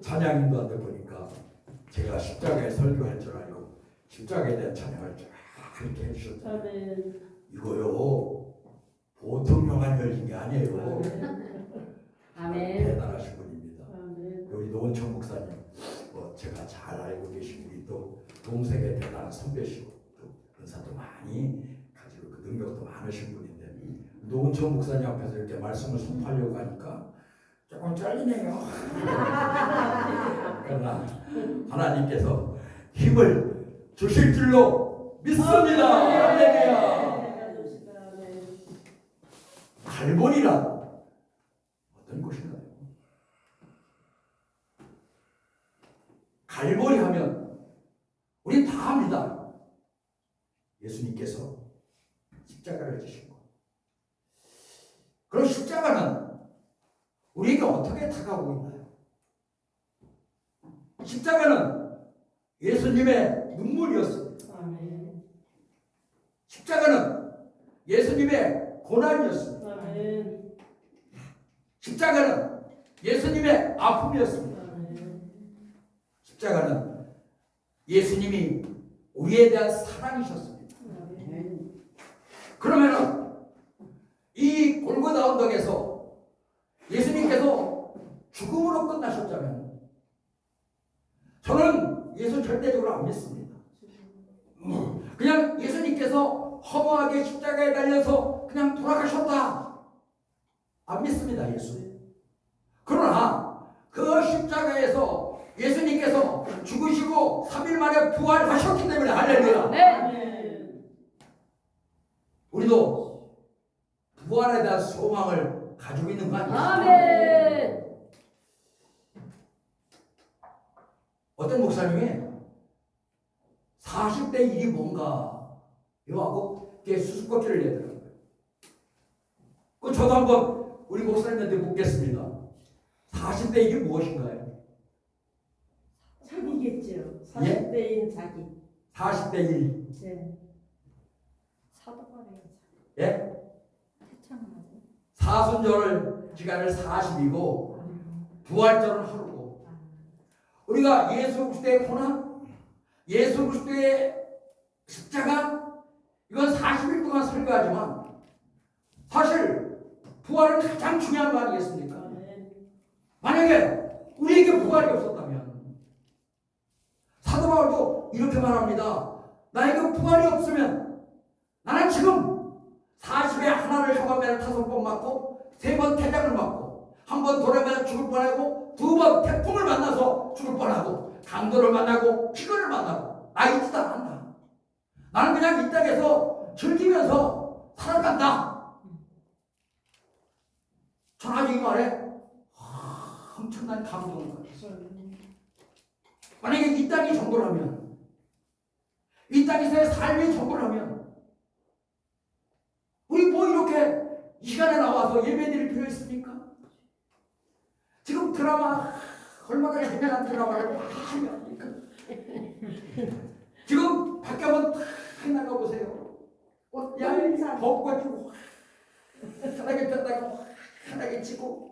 찬양인도한테 보니까 제가 십자가에 설교할 줄 알고 십자가에 대한 찬양을 쫙 그렇게 해주셨잖아요. 이거요 보통 명한 열린 게 아니에요. 아멘. 대단하신 분입니다. 우리 노원청 목사님, 제가 잘 알고 계신 우리 또 동생의 대단한 선배시고 또 은사도 많이 가지고 그 능력도 많으신 분인데 노원청 목사님 앞에서 이렇게 말씀을 선포하려고 하니까 조금 잘리네요. 그러나 하나님께서 힘을 주실 줄로 믿습니다. 할렐루야. 갈보리란 어떤 곳인가요? 갈보리 하면 우리 다 압니다. 예수님께서 십자가를 지신 것. 그럼 십자가는 우리에게 어떻게 다가오고 있나요? 십자가는 예수님의 눈물이었습니다. 십자가는 예수님의 고난이었습니다. 십자가는 예수님의 아픔이었습니다. 십자가는 예수님이 우리에 대한 사랑이셨습니다. 그러면은 이 골고다 언덕에서 예수님께서 죽음으로 끝나셨다면 저는 예수 절대적으로 안 믿습니다. 그냥 예수님께서 허무하게 십자가에 달려서 그냥 돌아가셨다 안 믿습니다. 예수. 그러나 그 십자가에서 예수님께서 죽으시고 3일 만에 부활하셨기 때문에 할렐루야. 네. 우리도 부활에 대한 소망을 가지고 있는 거 아니겠습니까? 아멘. 어떤 목사님이 40대 일이 뭔가 이거하고 수수께끼를 내더라고요. 그 저도 한번 우리 목사님한테 묻겠습니다. 40대 일이 무엇인가요? 자기겠죠. 40대인 자기. 40대 일. 네. 사도바래요. 예? 태창하고. 사순절 기간을 40이고 부활절은 하루고 우리가 예수 그리스도의 고난, 예수 그리스도의 십자가 이건 40일 동안 설교하지만 사실 부활은 가장 중요한 거 아니겠습니까? 만약에 우리에게 부활이 없었다면 사도 바울도 이렇게 말합니다. 나에게 부활이 없으면 나는 지금 40에 하나를 혀가면 5번 맞고 3번 태장을 맞고 한 번 돌아가면 죽을 뻔하고 2번 태풍을 만나서 죽을 뻔하고 강도를 만나고 피곤을 만나고 나 있지도 않는다. 나는 그냥 이 땅에서 즐기면서 살아간다. 전 아주 이 말에 엄청난 감동을 받았어요. 만약에 이 땅이 정보라면 이 땅에서의 삶이 정보라면 우리 뭐 이렇게 이 시간에 나와서 예배드릴 필요 있습니까? 지금 드라마 얼마나 재미난 드라마를 많이 합니까? 지금 밖에 한번 다 나가보세요. 옷야외 벗고 주고 편하게 폈다가 편하게 치고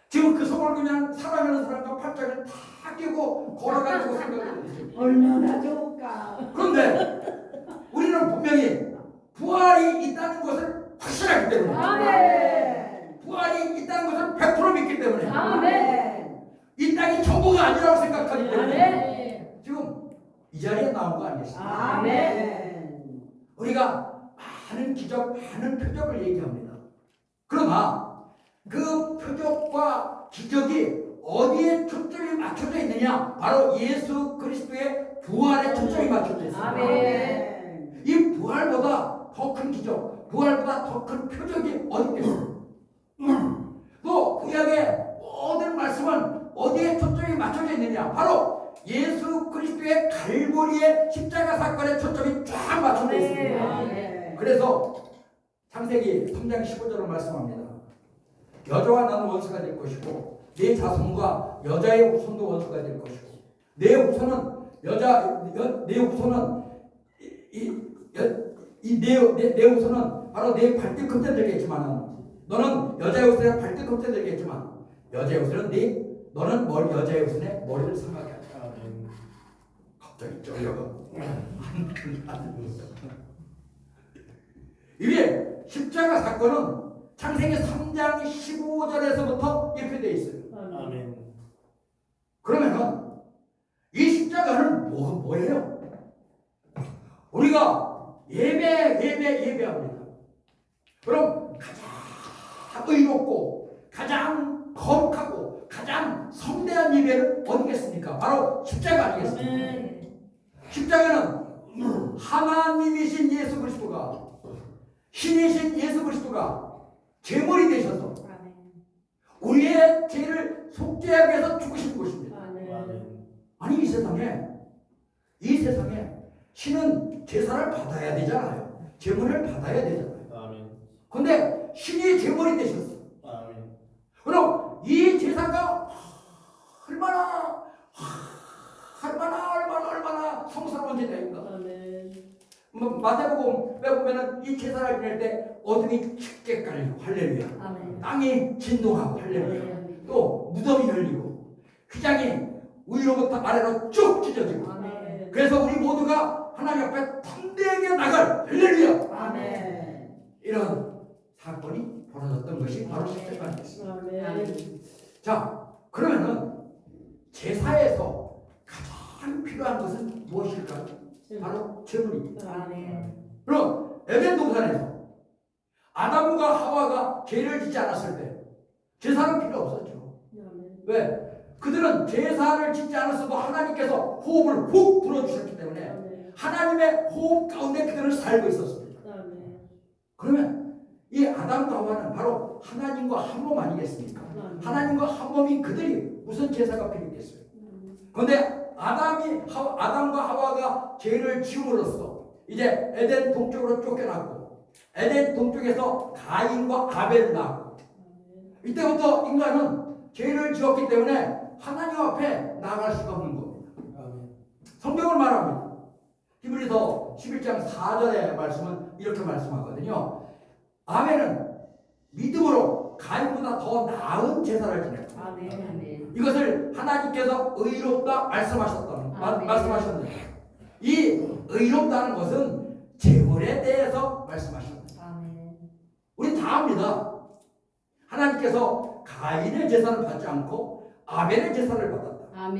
지금 그 속을 그냥 사랑하는 사람과 팔짱을 다 끼고 걸어가지고 생각해보세요. 얼마나 좋을까. 그런데 우리는 분명히 부활이 있다는 것을 확신하기 때문에 아멘. 부활이 있다는 것을 100% 믿기 때문에 아멘. 이 땅이 전부가 아니라고 생각하기 때문에 아멘. 지금 이 자리에 나온 거 아니겠습니까? 아멘. 우리가 많은 기적, 많은 표적을 얘기합니다. 그러나 그 표적과 기적이 어디에 초점이 맞춰져 있느냐? 바로 예수 그리스도의 부활에 초점이 맞춰져 있습니다. 아멘. 이 부활보다 더 큰 기적, 부활보다 더 큰 표적이 어디 있겠어요? 또 구약의 모든 말씀은 어디에 초점이 맞춰져 있느냐? 바로 예수 그리스도의 갈보리의 십자가 사건에 초점이 쫙 맞춰져 있습니다. 아멘. 그래서 창세기 3장 15절을 말씀합니다. 여자와 나는 원수가 될 것이고 내 자손과 여자의 후손도 원수가 될 것이고 내 후손은 내 후손은 내 후손은 바로 내 발뒤꿈치 들겠지만 너는 여자의 후손의 발뒤꿈치 들겠지만 여자의 후손은 네 너는 머리 여자의 우선에 머리를 상하게 하지. 아멘. 갑자기 쫄려가. 이게 십자가 사건은 창세기 3장 15절에서부터 예표되어 있어요. 아멘. 그러면은 이 십자가는 뭐예요? 우리가 예배합니다. 그럼 가장 의롭고 가장 거룩하고 가장 성대한 예배는 어디겠습니까? 바로 십자가 아니겠습니까? 십자가는 하나님이신 예수 그리스도가 신이신 예수 그리스도가 제물이 되셔서 우리의 죄를 속죄하기 위해서 죽으신 것입니다. 아멘. 아니 이 세상에 신은 제사를 받아야 되잖아요. 제물을 받아야 되잖아요. 아멘. 근데 신이 제물이 되셨어. 아멘. 그럼 이 제사가 얼마나 성스러운 제사인가? 마태복음에 보면은 이 제사를 지낼 때 어둠이 짙게 깔리고 할렐루야. 땅이 진동하고 할렐루야. 또 무덤이 열리고 휘장이 위로부터 아래로 쭉 찢어지고. 그래서 우리 모두가 하나님 앞에 담대하게 나갈 할렐루야. 아멘. 이런 사건이 벌어졌던 것이 바로 십자가였습니다. 자, 그러면은 제사에서 가장 필요한 것은 무엇일까요? 바로 제물입니다. 그럼 에덴 동산에서 아담과 하와가 죄를 짓지 않았을 때 제사는 필요 없었죠. 왜? 그들은 제사를 짓지 않았어도 하나님께서 호흡을 훅 불어주셨기 때문에 하나님의 호흡 가운데 그들은 살고 있었습니다. 그러면 이 아담과 하와는 바로 하나님과 한 몸 아니겠습니까? 하나님과 한 몸인 그들이 무슨 제사가 필요했겠어요? 그런데 아담과 하와가 죄를 지음으로써 이제 에덴 동쪽으로 쫓겨났고 에덴 동쪽에서 가인과 아벨을 낳았고 이때부터 인간은 죄를 지었기 때문에 하나님 앞에 나갈 수가 없는 겁니다. 성경을 말합니다. 히브리서 11장 4절의 말씀은 이렇게 말씀하거든요. 아벨은 믿음으로 가인보다 더 나은 제사를 지냈다. 이것을 하나님께서 의롭다 말씀하셨는데 이 의롭다는 것은 제물에 대해서 말씀하셨습니다. 우리 다 압니다. 하나님께서 가인의 제사를 받지 않고 아벨의 제사를 받았다.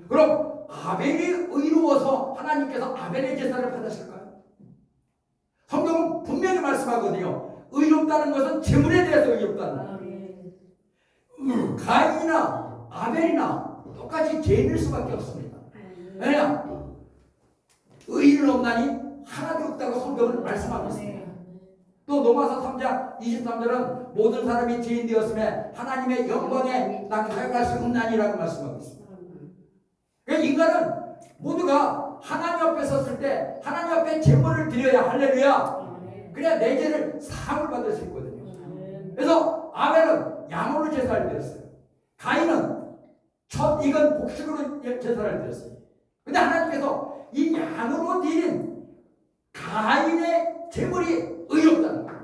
그럼 아벨이 의로워서 하나님께서 아벨의 제사를 받으실까요? 성경은 분명히 말씀하거든요. 의롭다는 것은 제물에 대해서 의롭다는 거예요. 가인이나 아벨이나 똑같이 죄인일 수밖에 없습니다. 왜냐? 의인은 없나니 하나도 없다고 성경은 말씀하고 있습니다. 또 로마서 3장 23절은 모든 사람이 죄인 되었음에 하나님의 영광에 나갈 수 없나니라고 말씀하고 있습니다. 그러니까 인간은 모두가 하나님 앞에 섰을 때 하나님 앞에 제물을 드려야 할렐루야. 그래야 내 죄를 사함을 받을 수 있거든요. 그래서 아벨은 양으로 제사를 드렸어요. 가인은 첫 익은 곡식으로 제사를 드렸어요. 근데 하나님께서 이 양으로 드린 가인의 제물이 의롭다는 거예요.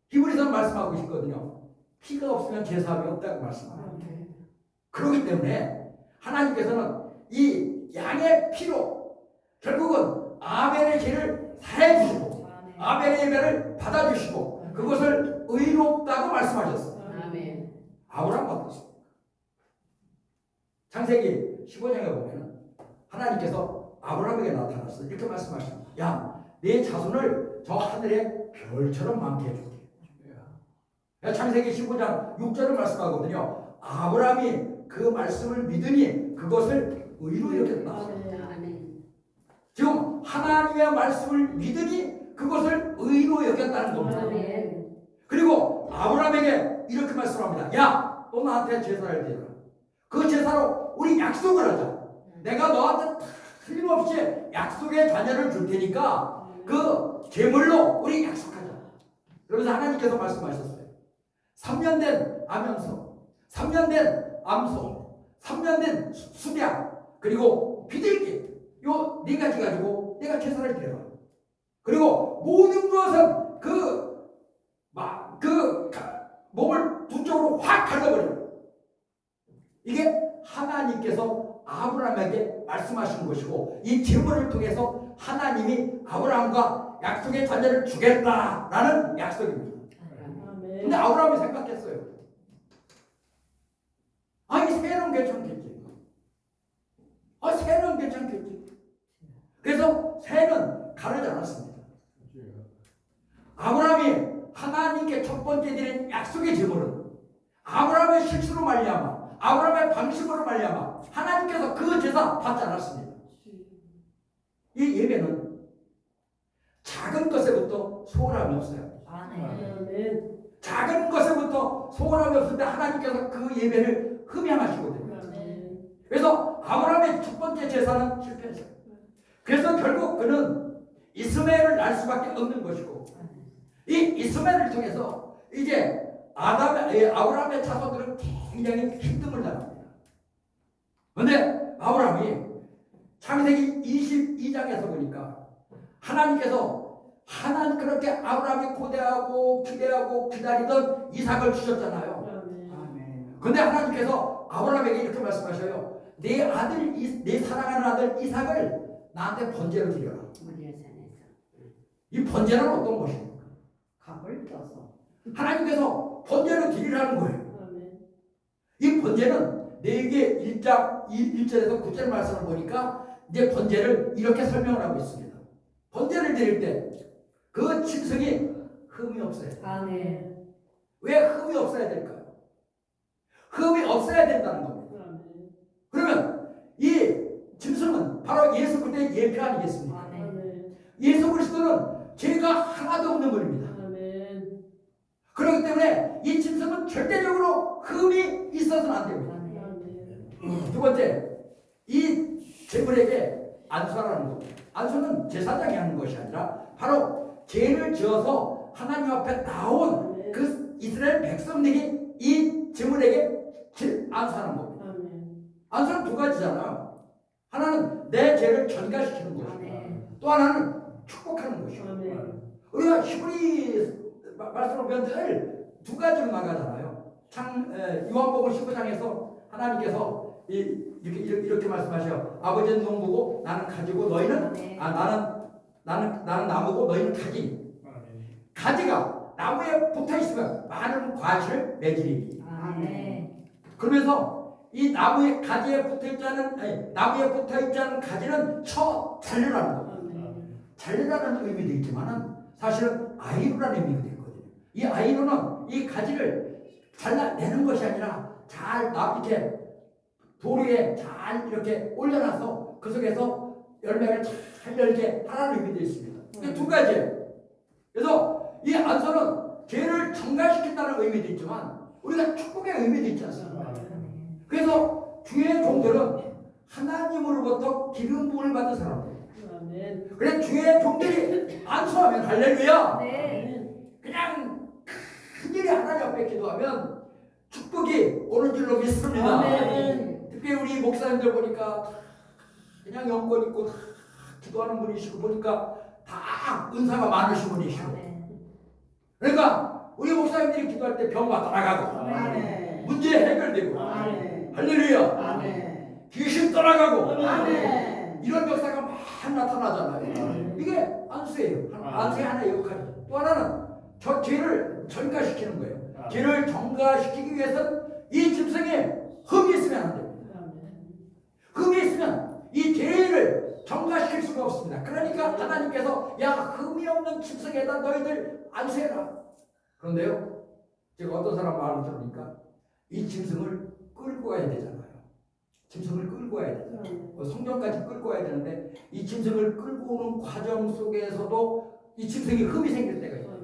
히브리서는 말씀하고 있거든요. 피가 없으면 제사함이 없다고 말씀합니다. 그렇기 때문에 하나님께서는 이 양의 피로 결국은 아벨의 죄를 사해 주시고 아벨의 예배를 받아주시고 그것을 의롭다고 말씀하셨습니다. 아브라함 어떻습니까? 창세기 15장에 보면 하나님께서 아브라함에게 나타나서 이렇게 말씀하십니다. 야, 내 자손을 저 하늘의 별처럼 많게 해줄게. 창세기 15장 6절을 말씀하거든요. 아브라함이 그 말씀을 믿으니 그것을 의로 여겼다. 지금 하나님의 말씀을 믿으니 그것을 의로 여겼다는 겁니다. 그리고 아브라함에게 이렇게 말씀합니다. 야, 너 나한테 제사를 드려라. 그 제사로 우리 약속을 하자. 내가 너한테 틀림없이 약속의 자녀를 줄 테니까 그 제물로 우리 약속하자. 그러면서 하나님께서 말씀하셨어요. 3년 된 암염소, 3년 된 암소, 3년 된 수량, 그리고 비둘기 요 네 가지 가지고 내가 제사를 드려라. 그리고 모든 것은 그 몸을 두 쪽으로 확 갈라버려. 이게 하나님께서 아브라함에게 말씀하신 것이고 이 제물을 통해서 하나님이 아브라함과 약속의 자녀를 주겠다라는 약속입니다. 근데 아브라함이 생각했어요. 아니 새는 괜찮겠지. 새는 괜찮겠지. 그래서 새는 가르지 않았습니다. 아브라함이 하나님께 첫 번째 드린 약속의 제물은 아브라함의 실수로 말미암아 아브라함의 방식으로 말미암아 하나님께서 그 제사 받지 않았습니다. 이 예배는 작은 것에부터 소홀함이 없어요. 작은 것에부터 소홀함이 없을 때 하나님께서 그 예배를 흠양하시거든요. 그래서 아브라함의 첫 번째 제사는 실패했어요. 그래서 결국 그는 이스마엘을 낳을 수밖에 없는 것이고 이 이스마엘을 통해서 이제 아브라함의 자손들은 굉장히 힘듦을 당합니다. 그런데 아브라함이 창세기 22장에서 보니까 하나님께서 그렇게 아브라함이 고대하고 기대하고 기다리던 이삭을 주셨잖아요. 그런데 하나님께서 아브라함에게 이렇게 말씀하셔요. 내 사랑하는 아들 이삭을 나한테 번제로 드려라. 이 번제는 어떤 것입니까? 갑을 떠서 하나님께서 번제로 드리라는 거예요. 이 번제는 내게 1절에서 9절 말씀을 보니까 이제 번제를 이렇게 설명을 하고 있습니다. 번제를 드릴 때 그 짐승이 흠이 없어야 돼요. 왜 흠이 없어야 될까요? 흠이 없어야 된다는 겁니다. 그러면 이 짐승은 바로 예수 그리스도의 예표 아니겠습니까? 예수 그리스도는 죄가 하나도 없는 분입니다. 그렇기 때문에 이 짐승은 절대적으로 흠이 있어서는 안 됩니다. 두 번째, 이 제물에게 안수하라는 겁니다. 안수는 제사장이 하는 것이 아니라 바로 죄를 지어서 하나님 앞에 나온 그 이스라엘 백성들이 이 제물에게 안수하는 겁니다. 안수는 두 가지잖아요. 하나는 내 죄를 전가시키는 것이고 또 하나는 축복하는 것이고 우리가 히브리 말씀을 보면 늘 두 가지로 나가잖아요. 요한복음 15장에서 하나님께서 이렇게 말씀하셔요. 아버지는 농부고 나는 가지고 너희는 나는 나무고 너희는 가지. 가지가 나무에 붙어 있으면 많은 과실을 맺으리니. 그러면서 이 나무에 가지에 붙어 있지 않은 나무에 붙어 있지 않은 가지는 잘르라는 겁니다. 잘르라는 의미도 있지만은 사실은 아이로라는 의미가 있거든요. 이 아이로는 이 가지를 잘라내는 것이 아니라 이렇게 돌 위에 잘 이렇게 올려놔서 그 속에서 열매를 잘 열게 하라는 의미도 있습니다. 이게 두 가지예요. 그래서 이 안수는 죄를 정갈시킨다는 의미도 있지만 우리가 축복의 의미도 있지 않습니까? 그래서 주의 종들은 하나님으로부터 기름 부음을 받은 사람들. 그래 주의 종들이 안수하면 할렐루야. 그냥 큰일이 하나님 앞에 기도하면 축복이 오는 줄로 믿습니다. 특히 우리 목사님들 보니까 그냥 영권 있고 다 기도하는 분이시고 보니까 다 은사가 많으신 분이시고 그러니까 우리 목사님들이 기도할 때 병과 떠나가고 문제 해결되고 할렐루야 귀신 떠나가고 이런 역사가 막 나타나잖아요. 이게 안수예요. 안수의 하나의 역할이에요. 또 하나는 저 죄를 전가시키는 거예요. 죄를 전가시키기 위해서는 이 짐승에 흠이 있으면 안 됩니다. 흠이 있으면 이 죄를 전가시킬 수가 없습니다. 그러니까 하나님께서 야 흠이 없는 짐승에다 너희들 안수해라. 그런데요 제가 어떤 사람 말을 들으니까 이 짐승을 끌고 가야 되잖아요. 짐승을 끌고 가야 되잖아요. 성전까지 끌고 가야 되는데 이 짐승을 끌고 오는 과정 속에서도 이 짐승이 흠이 생길 때가 있어요.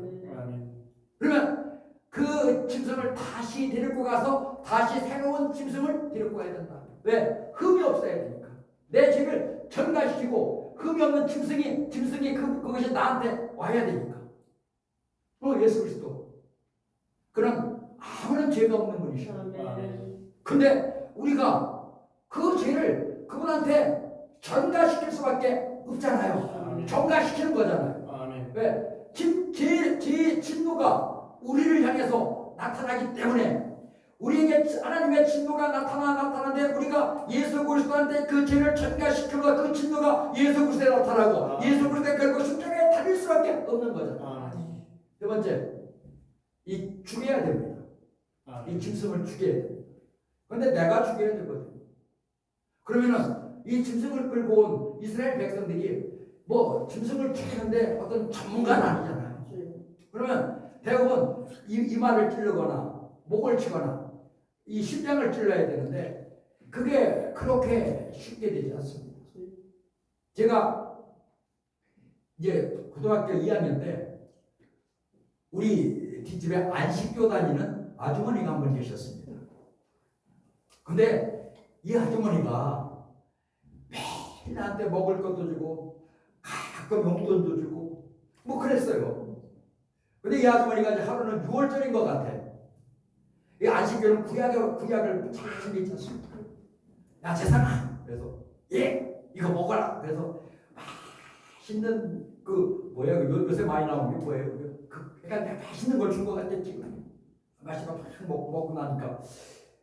그러면 그 짐승을 다시 데리고 가서 다시 새로운 짐승을 데리고 가야 된다. 왜? 흠이 없어야 되니까. 내 죄를 전가시키고 흠이 없는 짐승이 그것이 나한테 와야 되니까. 예수 그리스도 그는 아무런 죄가 없는 분이시죠. 근데 우리가 그 죄를 그분한테 전가시킬 수밖에 없잖아요. 전가시키는 거잖아요. 왜? 제 진노가 우리를 향해서 나타나기 때문에 우리에게 하나님의 진노가 나타나 그러니까 예수 그리스도한테 그 죄를 전가시키고 그 진노가 예수 그리스도에 나타나고 예수 그리스도의 결국 십자가에 달릴 수밖에 없는 거죠. 세 번째, 이 죽여야 됩니다. 이 짐승을 죽여야 돼요. 그런데 내가 죽여야 되거든요. 그러면은 이 짐승을 끌고 온 이스라엘 백성들이 뭐 짐승을 죽이는데 어떤 전문가는 아니잖아요. 그러면 대부분 이마를 찌르거나 목을 치거나 이 심장을 찔러야 되는데 그게 그렇게 쉽게 되지 않습니다. 제가 이제 고등학교 2학년 때 우리 뒷집에 안식교 다니는 아주머니가 한 분 계셨습니다. 근데 이 아주머니가 매일 나한테 먹을 것도 주고 가끔 용돈도 주고 뭐 그랬어요. 근데 이 아주머니가 이제 하루는 6월절인 것 같아. 이 안식교는 구약을 잘 챙기지 않습니까? 야 재상아, 그래서 예 이거 먹어라. 그래서 맛있는 그 뭐야 요새 많이 나오는 게 뭐예요? 그러니까 맛있는 걸 준 것 같았지. 맛있는 거 먹고 나니까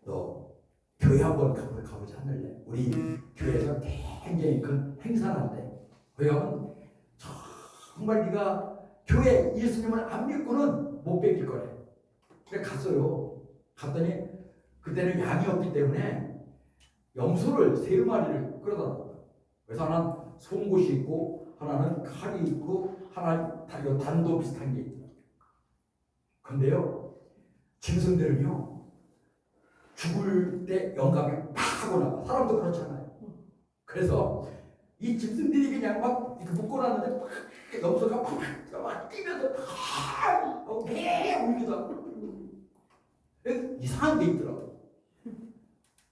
너 교회 한번 가보지 않을래? 우리 교회에서 굉장히 큰 행사한대. 거기 가면 정말 네가 교회 예수님을 안 믿고는 못 뺏길 거래. 그래 갔어요. 갔더니 그때는 양이 없기 때문에 염소를 3마리를 끌어다 놨다. 그래서 하나는 송곳이 있고 하나는 칼이 있고 하나는 단도 비슷한 게 있다. 근데요 짐승들은요 죽을 때 영감이 팍 하고 나와. 사람도 그렇잖아요. 그래서 이 짐승들이 그냥 막 묶어놨는데 막 염소가 막 뛰면서 팍 하고 배 울기도 하고 이상한 게 있더라고요.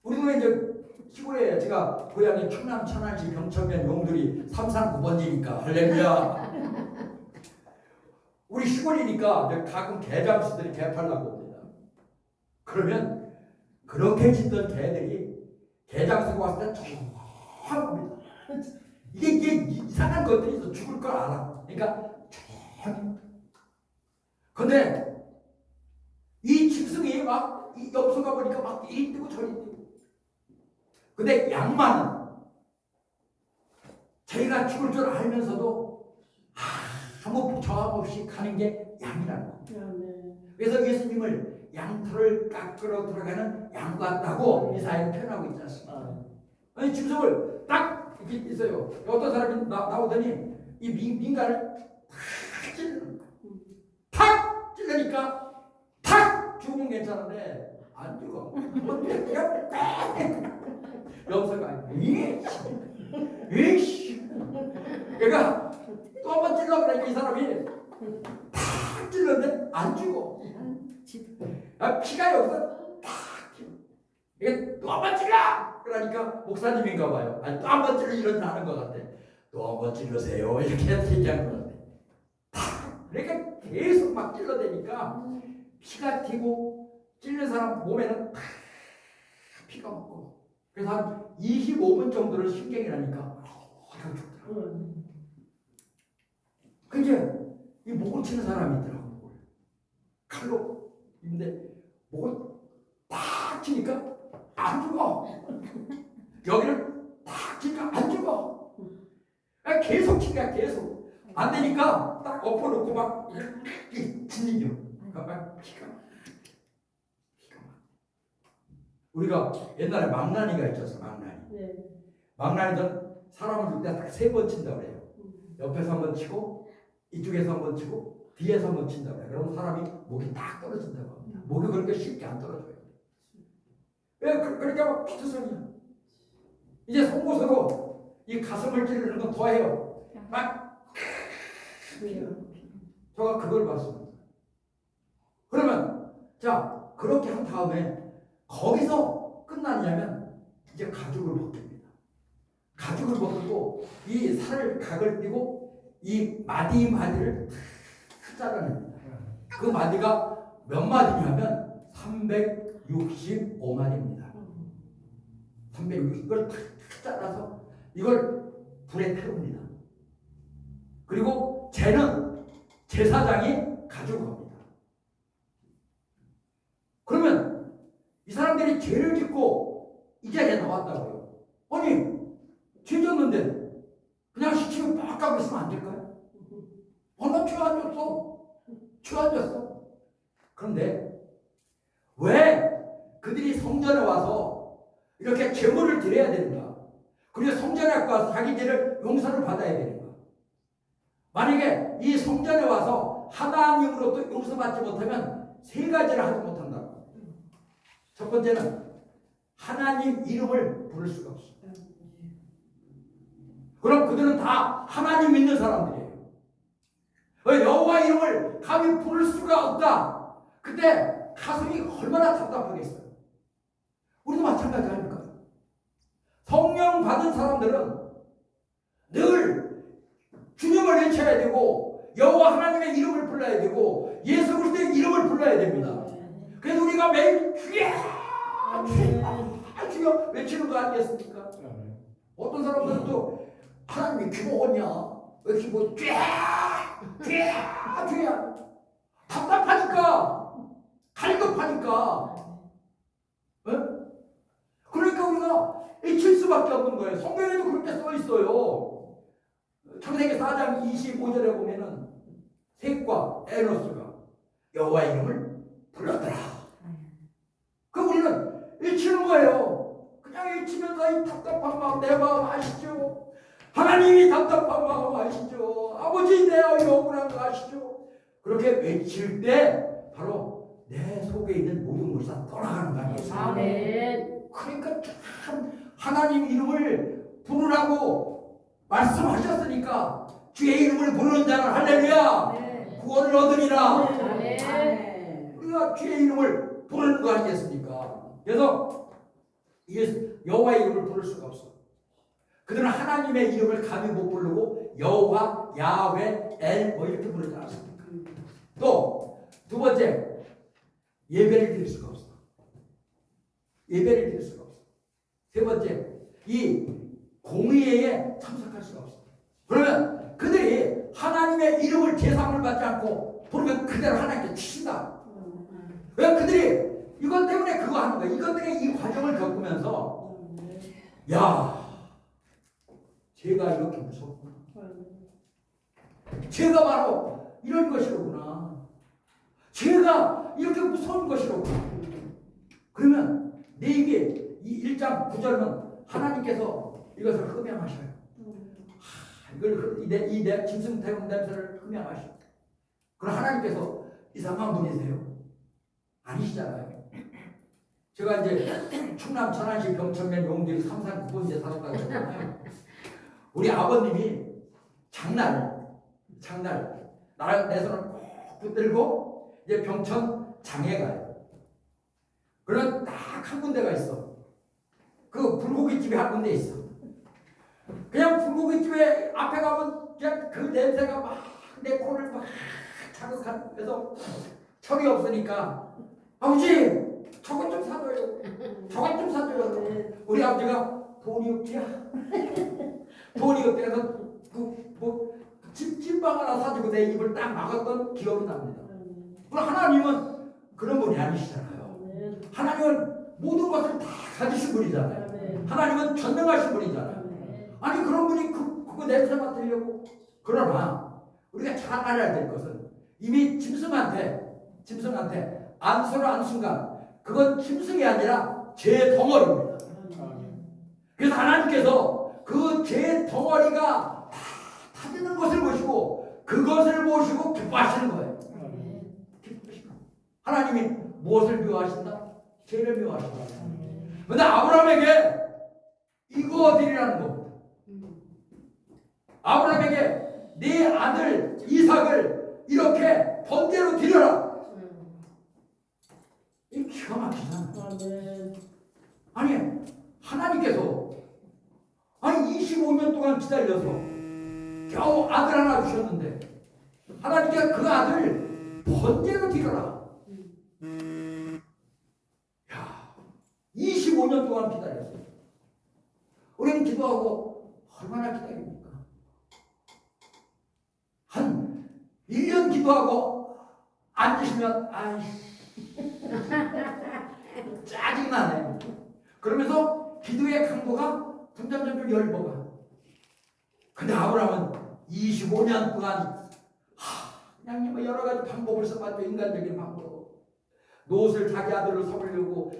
우리도 이제 시골에 제가 고향이 충남 천안시 병천면 용두리 339번지니까 할렐루야. 우리 시골이니까 가끔 개장수들이 개 팔라고 옵니다. 그러면 그렇게 짖던 개들이 개장수가 왔을 때 조용합니다. 이게 이상한 것들이 있어. 죽을 걸 알아. 그러니까 조용히. 근데 이 짐승이 막 이 염소가 보니까 막 이리 뛰고 저리 뛰고. 근데 양만은 자기가 죽을 줄 알면서도 아무 저항 없이 가는 게 양이라는 거예요. 그래서 예수님을 양털을 깎으러 들어가는 양 같다고 이사야는 표현하고 있지 않습니까? 아니 짐승을 딱 이렇게 있어요. 어떤 사람이 나오더니 이 민간을 탁 찔르는 거예요. 탁 찔르니까 탁 죽으면 괜찮은데 안 죽어. 염소가 이씨 그러니까 또 한 번 찔러 그러니까 이 사람이 탁 찔렀는데 안 죽어. 피가 여기서 탁 이게 또 한 번 찔러 그러니까 목사님인가 봐요. 아니 또 한 번 찔러 이러지 않은 것 같아. 또 한 번 찔러세요 이렇게 얘기한 것 같아. 탁 그러니까 계속 막 찔러대니까 피가 튀고 찔린 사람 몸에는 탁 피가 묻고 그래서 한 25분 정도를 신경이 나니까 죽더라고요. 근데 이 목을 치는 사람이 있더라고요. 칼로. 근데 목을 탁 치니까 안 죽어. 여기를 탁 치니까 안 죽어. 계속 치니까 계속. 안 되니까 딱 엎어놓고 막 이렇게 진리죠. 막 피가 막. 우리가 옛날에 망나니가 있었어. 망나니는 사람을 죽을 때 딱 3번 친다고 그래요. 옆에서 한 번 치고 이쪽에서 한 번 치고 뒤에서 한 번 친다고 그래요. 그러면 사람이 목이 딱 떨어진다고 합니다. 목이 그렇게 쉽게 안 떨어져요. 왜 그러니까 막 피투성이야. 이제 송곳으로 이 가슴을 찌르는 건 더해요. 막 제가 그걸 봤습니다. 그러면 자 그렇게 한 다음에 거기서 끝났냐면 이제 가죽을 벗깁니다. 가죽을 벗고 이 살을 각을 띄고 이 마디를 탁 잘라냅니다. 그 마디가 몇 마디냐면 365마디입니다. 360을 탁 잘라서 이걸 불에 태웁니다. 그리고 쟤는 제사장이 가지고 갑니다. 그러면 이 사람들이 죄를 짓고 이 자리에 나왔어요. 봤다고요. 아니 죄졌는데 그냥 시치고 막 가고 있으면 안 될까요? 나 죄 안 졌어. 죄 안 졌어. 그런데 왜 그들이 성전에 와서 이렇게 제물을 드려야 되는가? 그리고 성전에 와서 자기 죄를 용서를 받아야 되는가? 만약에 이 성전에 와서 하나님으로부터 용서받지 못하면 세 가지를 하지 못한다. 첫 번째는 하나님 이름을 부를 수가 없어. 그럼 그들은 다 하나님 믿는 사람들이에요. 여호와 이름을 감히 부를 수가 없다. 그때 가슴이 얼마나 답답하겠어요. 우리도 마찬가지 아닙니까? 성령 받은 사람들은 늘 주님을 외쳐야 되고 여호와 하나님의 이름을 불러야 되고 예수 그리스도의 이름을 불러야 됩니다. 그래서 우리가 매일 주여 주여 외치는 거 아니겠습니까? 어떤 사람들은 또 하나님이 기도하냐 왜 기도 죄야 답답하니까 갈급하니까 그러니까 우리가 잊힐 수밖에 없는 거예요. 성경에도 그렇게 써 있어요. 창세기 4장 25절에 보면은 셋과 에노스가 여호와 이름을 불렀더라. 그 우리는 잊히는 거예요. 그냥 잊히면서 이 답답한 마음 내 마음 아시죠? 하나님이 답답한 마음 아시죠? 아버지 내 억울한 거 아시죠? 그렇게 외칠 때 바로 내 속에 있는 모든 것이 다 떠나가는 거 아니겠습니까? 아멘. 그러니까 참 하나님 이름을 부르라고 말씀하셨으니까 주의 이름을 부르는 자는 할렐루야 네. 구원을 얻으리라. 아멘. 우리가 주의 이름을 부르는 거 아니겠습니까? 그래서 여호와의 이름을 부를 수가 없어. 그들은 하나님의 이름을 감히 못 부르고 여호와, 야훼, 엘 뭐 이렇게 부르지 않습니까? 또 두 번째 예배를 드릴 수가 없어. 예배를 드릴 수가 없어. 세 번째 이 공의회에 참석할 수가 없어. 그러면 그들이 하나님의 이름을 제사함을 받지 않고 부르면 그대로 하나님께 치신다. 왜 그들이 이것 때문에 그거 하는 거야. 이것 때문에 이 과정을 겪으면서 야 제가 이렇게 무섭구나. 제가 바로 이런 것이로구나. 제가 이렇게 무서운 것이로구나. 그러면 내게 이 1장 9절은 하나님께서 이것을 흠양하셔요. 이걸 내 짐승태운 냄새를 흠양하셔요. 그럼 하나님께서 이상한 분이세요? 아니시잖아요. 제가 이제 충남 천안시 병천면 용대리 339번지에 살았다고 했잖아요. 우리 아버님이 장날 나랑 내 손을 꼭 붙들고 이제 병천 장에 가요. 그런 딱 한 군데가 있어. 그 불고기집이 한 군데 있어. 그냥 불고기집에 앞에 가면 그냥 그 냄새가 막 내 코를 막 자극하는. 그래서 철이 없으니까 아버지 저것 좀 사줘요. 저것 좀 사줘요. 우리 아버지가 돈이 없지야. 돈이 없대. 그래서 찐빵 하나 사주고 내 입을 딱 막았던 기억이 납니다. 그럼 하나님은 그런 분이 아니시잖아요. 하나님은 모든 것을 다 가지신 분이잖아요. 하나님은 전능하신 분이잖아요. 아니 그런 분이 그거 냄새 맡으려고. 그러나 우리가 잘 알아야 될 것은 이미 짐승한테 안수를 안 순간 그건 짐승이 아니라 죄 덩어리입니다. 그래서 하나님께서 그 죄 덩어리가 다 타지는 것을 보시고 그것을 보시고 기뻐하시는 거예요. 하나님이 무엇을 미워하신다? 죄를 미워하신다. 그런데 아브라함에게 이거 드리라는 겁니다. 아브라함에게 네 아들 이삭을 이렇게 번제로 드려라. 이 기가 막히잖아. 아니 하나님께서 25년 동안 기다려서 겨우 아들 하나 주셨는데 하나님께서 그 아들 번제로 드려라. 25년 동안 기다렸어요. 우리는 기도하고 얼마나 기다립니까? 한 1년 기도하고 앉으시면 짜증나네. 그러면서 기도의 강도가 점점 열버가. 근데 아브라함은 25년 동안 그냥 뭐 여러 가지 방법을 써봤죠. 인간적인 방법. 롯을 자기 아들로 삼으려고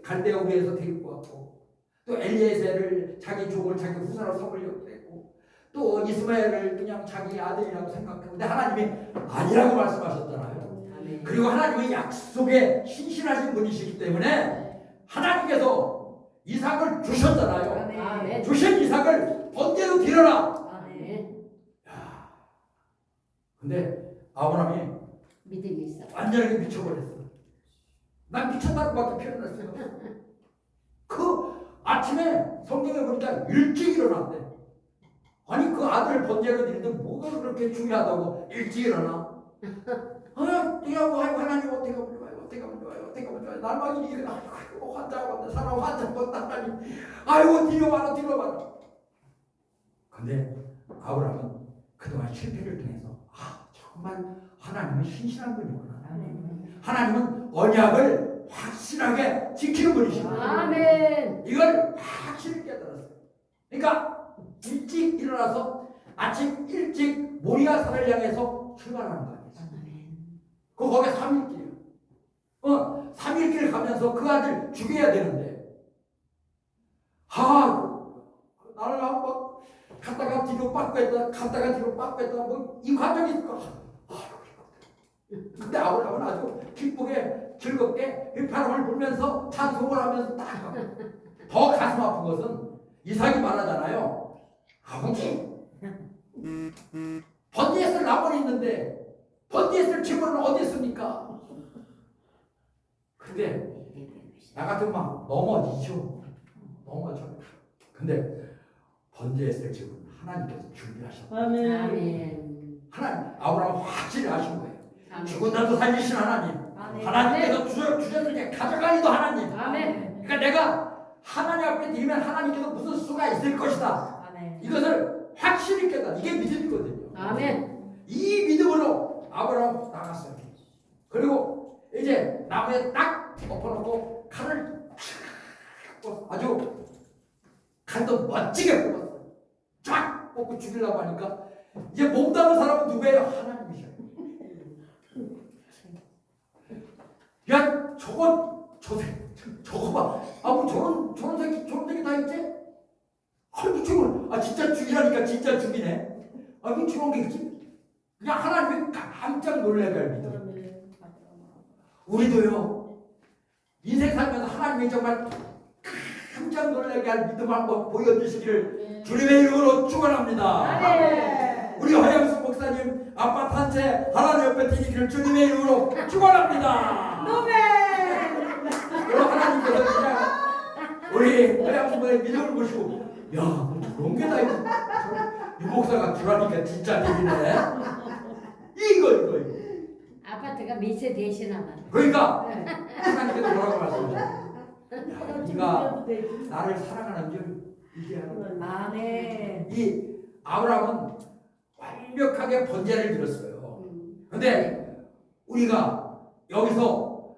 갈대아 우에서 데리고 왔고, 또 엘리에셀을 자기 종을 자기 후사로 삼으려고 했고, 또 이스마엘을 그냥 자기 아들이라고 생각하고, 근데 하나님이 아니라고 말씀하셨잖아요. 그리고 하나님은 약속에 신실하신 분이시기 때문에 하나님께서 이삭을 주셨잖아요. 아멘. 주신 이삭을 번제로 드려라. 아멘. 근데 아브라함이 믿음이 있어. 완전하게 미쳐버렸어. 난 미쳤다고밖에 표현할 수가 없어. 그 아침에 성경에 보니까 일찍 일어났대. 아니 그 아들을 번제로 드리는데 뭐가 그렇게 중요하다고 일찍 일어나? 내가 뭐 하나님 어떻게 하면 좋아요? 어떻게 하면 좋아요? 어떻게 하면 좋아요? 날만 일어나. 아이고 환장한다. 사람 환장한다. 하나님. 아이고 뒤로 와라 뒤로 와라. 근데 아브라함은 그동안 실패를 통해서 정말 하나님은 신실한 분이구나. 하나님은 언약을 확실하게 지키는 분이시구나. 아멘. 이걸 확실히 깨달았어요. 그러니까 일찍 일어나서 아침 일찍 모리아 산을 향해서 출발하는 거예요. 거기 3일길이에요. 3일길 가면서 그 아들 죽여야 되는데, 나를 한번 갔다가 뒤로 빡 뺐다, 갔다가 뒤로 빡 뺐다, 뭐 이 과정이 있을까? 근데 아브라함은 아주 기쁘게 즐겁게 이 바람을 불면서 찬송을 하면서 딱. 더 가슴 아픈 것은 이삭이 말하잖아요. 아버지, 번제에서 나무는 있는데 번제에서 제물은 어디 있습니까? 근데 나 같으면 막 넘어지죠. 넘어져. 근데 번제에서 제물은 하나님께서 준비하셨다. 아멘. 하나님, 아브라함 확실히 아신 거예요. 아멘. 죽은 자도 살리신 하나님. 아멘. 하나님께서 주셨을 때 가져가니도 하나님. 아멘. 그러니까 내가 하나님 앞에 드리면 하나님께서 무슨 수가 있을 것이다. 아멘. 이것을 확실히 깨달아. 이게 믿음이거든요. 아멘. 이 믿음으로 아브라함 나갔어요. 그리고 이제 나무에 딱 엎어놓고 칼을 아주 칼도 멋지게 뽑았어요. 쫙 뽑고 죽이려고 하니까 이제 몸담은 사람은 누구예요? 하나님이셔요. 야, 저거 봐. 뭐 저런 새끼 다 있지? 아이고, 저걸, 진짜 죽이라니까 진짜 죽이네. 아이고, 저런 게 있지? 그냥 하나님이 깜짝 놀라게 할 믿음. 우리도요, 인생 살면서 하나님이 정말 깜짝 놀라게 할 믿음 한번 보여주시기를 주님의 이름으로 축원합니다. 아멘. 우리 허영수 목사님 아빠 단체 하나님 옆에 드리기를 주님의 이름으로 축원합니다. 여러분, 하나님께서 그냥 우리 허영수 목사님 믿음을 보시고, 야, 뭐 그런 게 다 있지. 이 목사가 주라니까 진짜 되네. 이거. 아파트가 미세 대신하나. 그러니까 하나님께서 뭐라고 말씀하셨어요? 네가 나를 사랑하는 줄 이제 하는 거야. 아멘. 이 아브라함은 완벽하게 번제를 드렸어요. 근데 우리가 여기서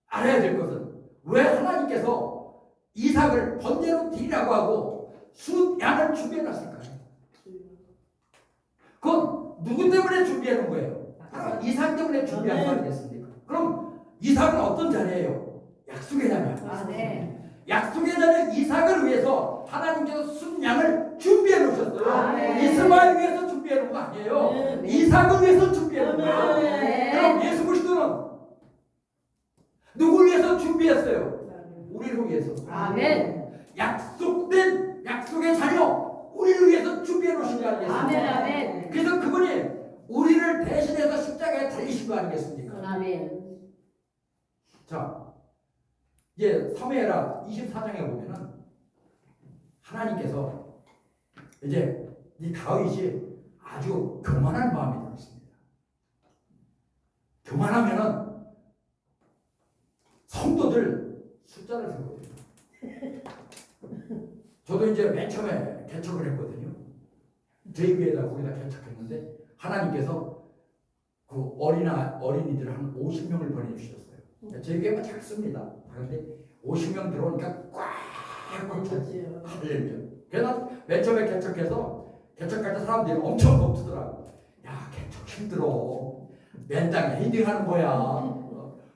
알아야 될 것은 왜 하나님께서 이삭을 번제로 드리라고 하고 양을 준비해 놨을까요? 그건 누구 때문에 준비해 놓은 거예요? 바로 이삭 때문에 준비한 거 아니겠습니까? 그럼 이삭은 어떤 자리예요? 약속의 자리예요. 네. 약속의 자리 이삭을 위해서 하나님께서 순양을 준비해 놓으셨어요. 아멘. 이스마엘 위해서 준비해 놓은 거 아니에요. 아멘. 이삭을 위해서 준비해 놓은 거예요. 아멘. 그럼 예수 그리스도는 누굴 위해서 준비했어요? 우리를 위해서. 아멘. 약속된 약속의 자녀 우리를 위해서 준비해 놓으신 거 아니겠습니까? 아멘. 아멘. 그래서 그분이 우리를 대신해서 십자가에 달리신 거 아니겠습니까? 아멘. 자, 이제 사무엘하 24장에 보면은 하나님께서 이제 이 다윗이 아주 교만한 마음이 들었습니다. 교만하면은 성도들 숫자를 세거든요. 저도 이제 맨 처음에 개척을 했거든요. 저희 교회에다 거기다 개척했는데 하나님께서 그 어린이들 한 50명을 보내주셨어요. 저희 교회가 작습니다. 그런데 50명 들어오니까 꽉 그렇지요. 할렐루야. 그래서 맨 처음에 개척해서 개척할 때 사람들이 엄청 겁주더라고. 야, 개척 힘들어. 맨 땅에 헤딩하는 거야.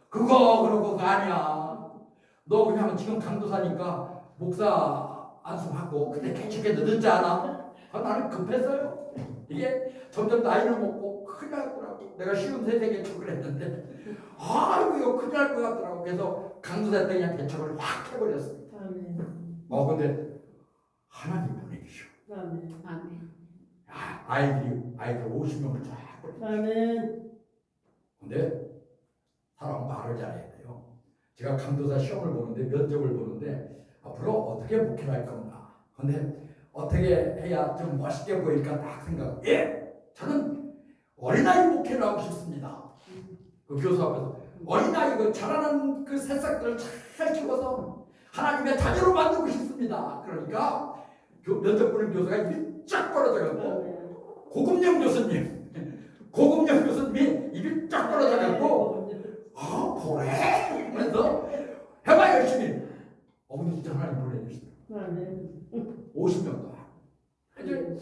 그거 그러고 그거 아니야. 너 그냥 지금 강도사니까 목사 안수하고 근데 개척해도 늦지 않아? 나는 급했어요. 이게 점점 나이를 먹고 큰일 났더라고. 내가 쉬운 세세 개척을 했는데 아이고 이거 큰일 날 것 같더라고. 그래서 강도사 때 그냥 개척을 확 해버렸어. 아멘. 근데 하나님 보내주셔. 아멘. 아멘. 아이들 50명을 쫙 보내. 아멘. 근데 사람 말을 잘해야 돼요. 제가 강도사 시험을 보는데 면접을 보는데 앞으로 어떻게 목회를 할 건가. 근데 어떻게 해야 좀 멋있게 보일까 딱 생각. 저는 어린아이 목회를 하고 싶습니다. 그 교수 앞에서 어린아이 그 자라는 그 새싹들을 잘 키워서 하나님의 자녀로 만들고 싶습니다. 그러니까 면접 보는 교수가 입이 쫙 벌어져갖고 고금영 교수님이 입이 쫙 벌어져갖고 그래? 그래서 해봐 열심히. 근데 진짜 하나님 보내주시다. 아멘. 50명도. 이제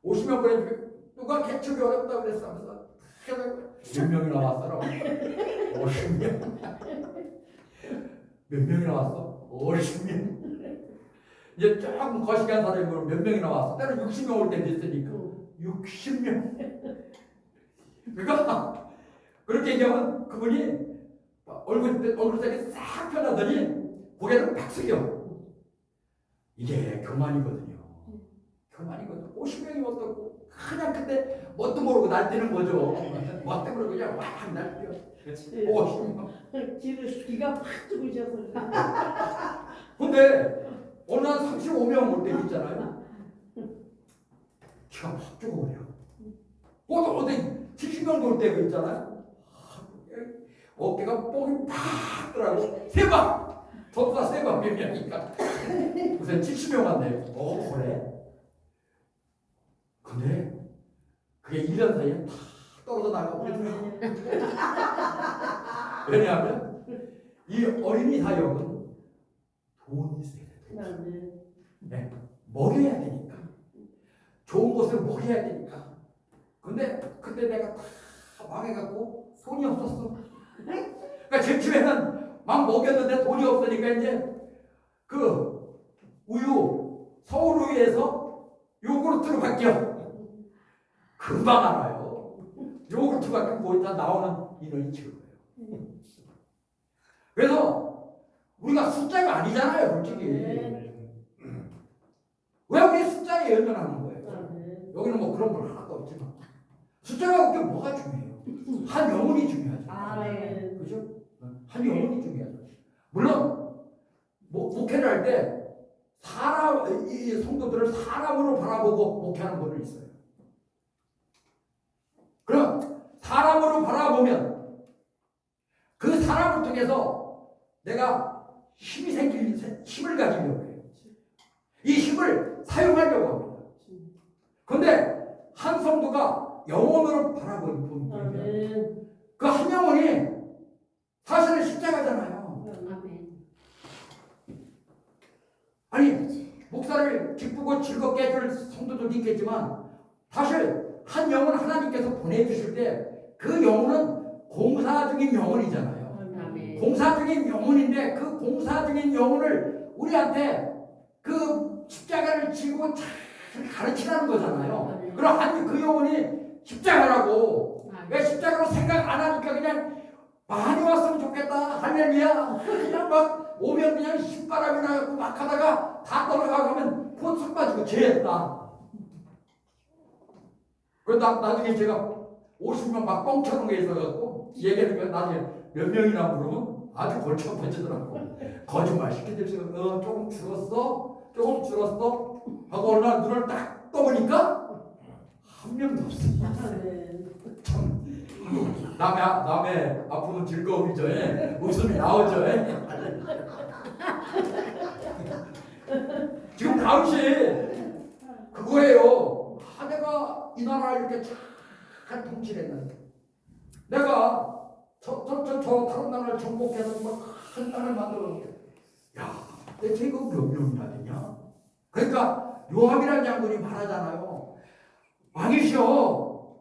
50명 보내주고 누가 개척이 어렵다 그랬어. 몇 명이나 왔어? 50명. 몇 명이나 왔어? 50명. 이제 조금 거시기한 사람이 몇 명이나 왔어? 때로 60명 올 때도 있으니까 60명. 그러니까 그렇게 얘기하면 그분이 얼굴색이 싹 변하더니 고개를 팍 숙여. 이게 교만이거든요. 교만이거든. 50명이 어떻고 그냥 그때 뭣도 모르고 날뛰는 거죠. 뭣도 모르고 그냥 막 날뛰어. 그렇지. 50명. 기가 팍 죽으셔서. 근데 어느 한 35명 올 때 있잖아요. 기가 팍 죽어버려. 어디 70명 올 때가 있잖아요. 어깨가 뽕이 팍 들어가고 세방 전사 세방 몇 명이니까 무슨 70명 왔네요. 그래. 근데 그게 1년 사이에 다 떨어져 나가고 그러더라고요. 왜냐하면 이 어린이 사역은 돈이 있어야 돼요. 네, 먹여야 되니까. 좋은 것을 먹여야 되니까. 근데 그때 내가 다 망해갖고 돈이 없었어. 그러니까 제 집에는 막 먹였는데 돈이 없으니까 이제 그 우유 서울우유에서 요구르트로 바뀌어. 금방 알아요. 요구르트 바뀌면 거의 다 나오는 인원이 적어요. 그래서 우리가 숫자가 아니잖아요, 솔직히. 왜 우리 숫자에 연연하는 거예요? 여기는 뭐 그런 건 하나도 없지만 숫자가 그게 뭐가 중요해요? 한 영혼이 중요하죠. 그죠? 한 영혼이 중요하죠. 물론 목회를 할 때 이 성도들을 사람으로 바라보고 목회하는 분이 있어요. 그럼 사람으로 바라보면 그 사람을 통해서 내가 힘을 가지려고 해요. 이 힘을 사용하려고 합니다. 그런데 한 성도가 영혼으로 바라보는 분이면 그 한 영혼이 사실은 십자가잖아요. 아멘. 아니 목사를 기쁘고 즐겁게 해줄 성도도 있겠지만 사실 한 영혼 하나님께서 보내주실 때 그 영혼은 공사 중인 영혼이잖아요. 아멘. 공사 중인 영혼인데 그 공사 중인 영혼을 우리한테 그 십자가를 지고 잘 가르치라는 거잖아요. 그럼 그 영혼이 십자가라고 왜 십자가로 생각 안 하니까 그냥 많이 왔으면 좋겠다 할렐루야 그냥 막 오면 그냥 신바람이 나고 막 하다가 다 떨어가고 하면 그건 속 빠지고 죄했다. 그래서 나중에 제가 50명 막 뻥쳐놓은 게 있어갖고 얘기하니까 나중에 몇 명이나 물으면 아주 골치 아파지더라고. 거짓말 시키듯이 조금 줄었어? 조금 줄었어? 하고 어느 날 눈을 딱 떠보니까 한 명도 없어. 참 남의 아픔은 즐거움이죠. 웃음이 나오죠. 지금 당시 그거예요. 내가 이 나라를 이렇게 잘 통치를 했는데 내가 다른 나라를 정복해서 한 나라를 만들었는데 야 대체 이거 몇 명이나 되냐? 그러니까 요압이라는 장군이 말하잖아요. 왕이시여,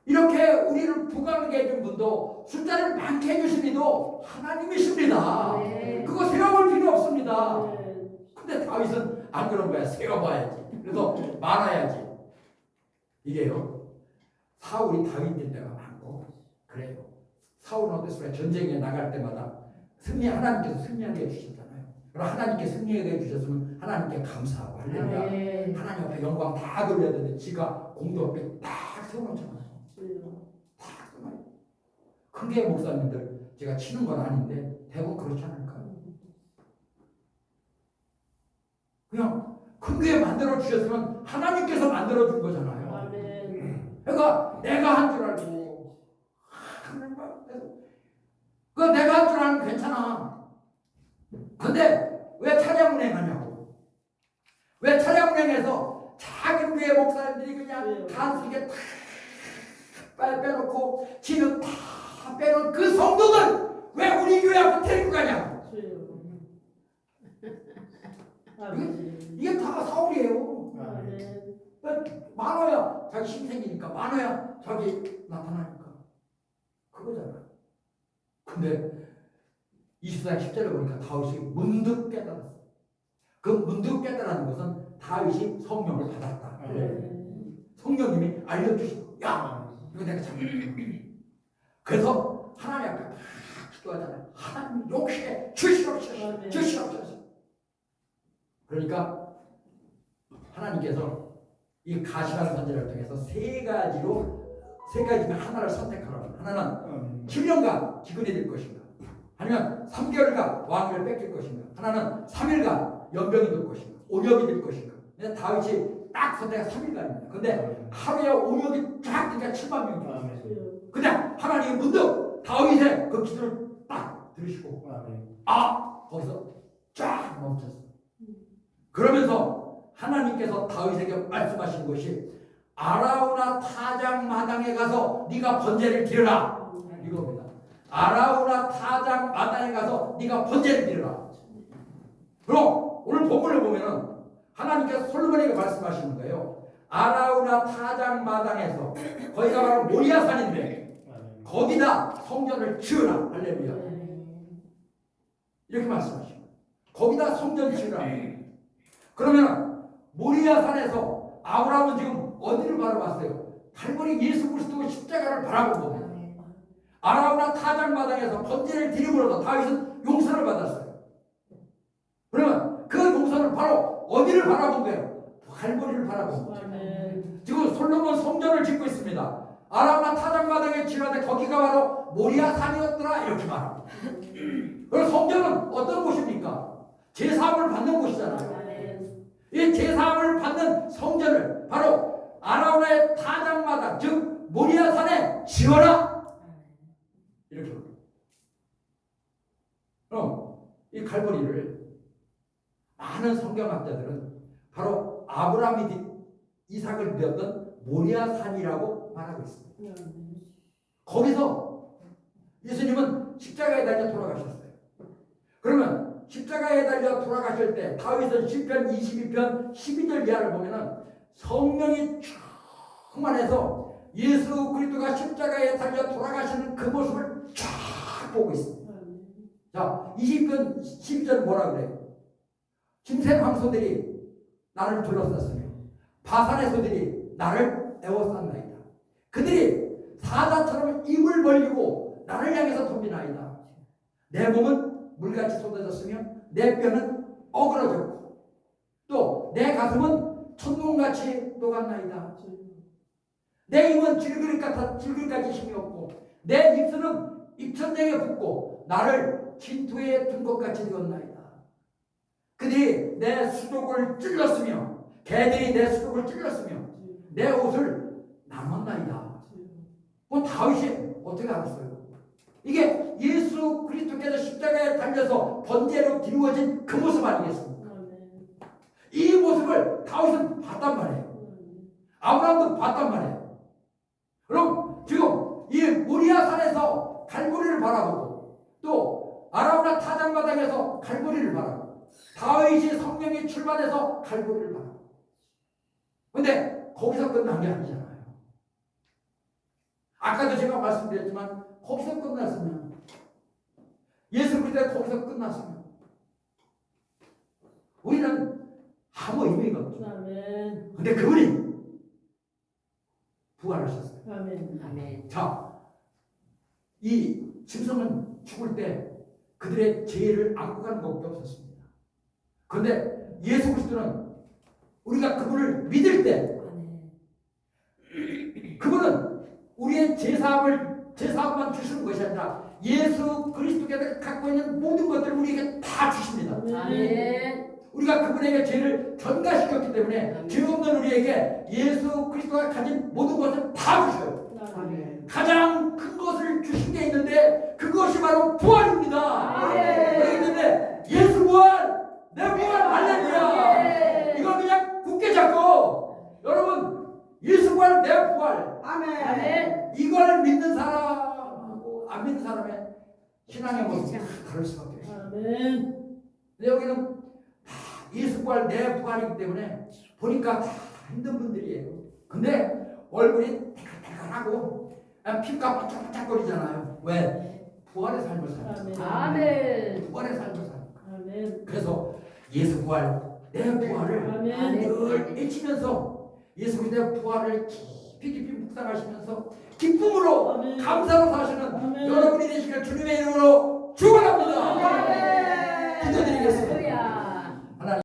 이렇게 우리를 부강하게 해준 분도 숫자를 많게 해주신 이도 하나님이십니다. 네. 그거 세워볼 필요 없습니다. 네. 근데 다윗은 안 그런 거야. 세워봐야지. 그래서 많아야지. 이게요, 사울이 다윗 될 때가 많고 그래요. 사울은 어땠어요? 전쟁에 나갈 때마다 하나님께서 승리하게 해주셨잖아요. 그럼 하나님께 승리하게 해주셨으면 하나님께 감사하고 할렐루야. 네. 하나님 앞에 영광 다 돌려야 되는데 지가 공도 앞에 딱 세워놓잖아요. 딱 세워놔요. 큰게 목사님들 제가 치는 건 아닌데 대부분 그렇지 않을까요? 그냥 큰게 만들어 주셨으면 하나님께서 만들어 준 거잖아요. 아멘. 그러니까 내가 한 줄 알고 그 내가 한 줄 알면 괜찮아. 근데 왜 찬양운행 하냐고. 왜 찬양운행에서 작은 교회 목사님들이 그냥 단순하게 다 빼놓고 지금 다 빼놓은 그 성도들 왜 우리 교회 앞에 데리고 가냐고. 이게 다 사울이에요. 아멘. 많아야 자기 힘 생기니까, 많아야 자기 나타나니까. 그거잖아. 근데 24장 10절에 보니까 다윗이 문득 깨달았어. 그 문득 깨달은 것은 다윗이 성령을 받았다. 성령님이 알려주시고, 야, 이거 내가 잘못했다. 그래서 하나님 앞에 막 기도하잖아요. 하나님 욕심에 주시옵소서, 주시옵소서. 그러니까 하나님께서 이 가시라는 선지를 통해서 세 가지 중에 하나를 선택하라고. 하나는 7년간 기근이 될 것인가, 아니면 3개월간 왕위를 뺏길 것인가, 하나는 3일간 연병이 될 것인가, 오역이 될 것인가. 근데 다윗이 딱 선택한 3일간입니다. 근데 하루에 오역이 쫙 되니까 7만 명이. 근데 하나님이 문득 다윗의 그 기도를 딱 들으시고, 거기서 쫙 멈췄어. 그러면서 하나님께서 다윗에게 말씀하신 것이 아라우나 타작 마당에 가서 네가 번제를 드려라, 이겁니다. 아라우나 타작 마당에 가서 네가 번제를 드려라. 그럼 오늘 본문을 보면은 하나님께서 솔로몬에게 말씀하시는 거예요. 아라우나 타작 마당에서, 거기가 바로 모리아산인데 거기다 성전을 지으라. 할렐루야. 이렇게 말씀하시고, 거기다 성전 지으라. 그러면 모리아산에서 아브라함은 지금 어디를 바라봤어요? 갈보리 예수 그리스도 십자가를 바라본 겁니다. 아라우나 타작마당에서 번제를 드림으로써 다윗은 용서를 받았어요. 그러면 그 용서는 바로 어디를 바라본 거예요? 갈보리를 바라본 거예요. 지금 솔로몬 성전을 짓고 있습니다. 아라우나 타작마당에 지나는데 거기가 바로 모리아산이었더라, 이렇게 말합니다. 그럼 성전은 어떤 곳입니까? 제사함을 받는 곳이잖아요. 이 제사함을 받는 성전을 바로 아라우나의 타작마당, 즉 모리아산에 지어라, 이렇게 합니다. 그럼 이 갈보리를 많은 성경학자들은 바로 아브라함이 이삭을 믿었던 모리아산이라고 말하고 있습니다. 거기서 예수님은 십자가에 달려 돌아가셨어요. 그러면 십자가에 달려 돌아가실 때 다윗은 시편 22편 12절 이하를 보면은 성령이 충만해서 예수 그리스도가 십자가에 달려 돌아가시는 그 모습을 쫙 보고 있습니다. 자, 20편 12절 뭐라 그래요? 김샘 황소들이 나를 둘러쌌으며 바산의 소들이 나를 에워쌌나이다. 그들이 사자처럼 입을 벌리고 나를 향해서 덤비나이다. 내 몸은 물같이 쏟아졌으며 내 뼈는 어그러졌고 또 내 가슴은 천둥같이 녹았나이다. 내 힘은 질그릇같이 힘이 없고 내 입술은 입천장에 붙고 나를 진토에 둔 것 같이 되었나이다. 그들이 내 수족을 찔렀으며 개들이 내 수족을 찔렀으며 내 옷을 나눴나이다. 그건 다윗이 어떻게 알았어요? 이게 예수 그리스도께서 십자가에 달려서 번제로 드리워진 그 모습 아니겠습니까? 이 모습을 다윗은 봤단 말이에요. 아브라함도 봤단 말이에요. 그럼 지금 이 모리아산에서 갈보리를 바라보고 또 아라우나 타작마당에서 갈보리를 바라보고 다윗이 성령이 출발해서 갈보리를 받아. 근데 거기서 끝난 게 아니잖아요. 아까도 제가 말씀드렸지만 거기서 끝났으면, 예수 그리스도가 거기서 끝났으면 우리는 아무 의미가 없죠. 아멘. 근데 그분이 부활하셨어요. 아멘. 아멘. 자, 이 짐승은 죽을 때 그들의 죄를 안고 가는 것밖에 없었습니다. 그런데 예수 그리스도는 우리가 그분을 믿을 때 그분은 우리의 제사함만 주시는 것이 아니라 예수 그리스도께서 갖고 있는 모든 것들을 우리에게 다 주십니다. 아멘. 우리가 그분에게 죄를 전가시켰기 때문에 아멘. 죄 없는 우리에게 예수 그리스도가 가진 모든 것을 다 주셔요. 아멘. 가장 큰 것을 주신 게 있는데 그것이 바로 부활입니다. 아멘. 그렇기 때문에 예수 부활, 내 부활, 할렐루야. 아멘. 이걸 그냥 굳게 잡고, 여러분, 예수 부활, 내 부활, 아멘. 이걸 믿는 사람하고 안 믿는 사람의 신앙의 모습이 다를 수밖에 없어요. 아멘. 근데 여기는 다 예수 부활, 내 부활이기 때문에 보니까 다 힘든 분들이에요. 근데 얼굴이 태글태글하고 피가 반짝반짝거리잖아요. 왜? 부활의 삶을 살아요. 아멘. 부활의 삶을 살아요. 아멘. 그래서 예수 부활, 내 부활을 아멘. 늘 외치면서 예수 그리스도의 부활을 깊이 묵상하시면서 기쁨으로 아멘. 감사로 사시는 아멘. 여러분이 되시길 주님의 이름으로 축원합니다. 아멘. 기도드리겠습니다. 할렐루야.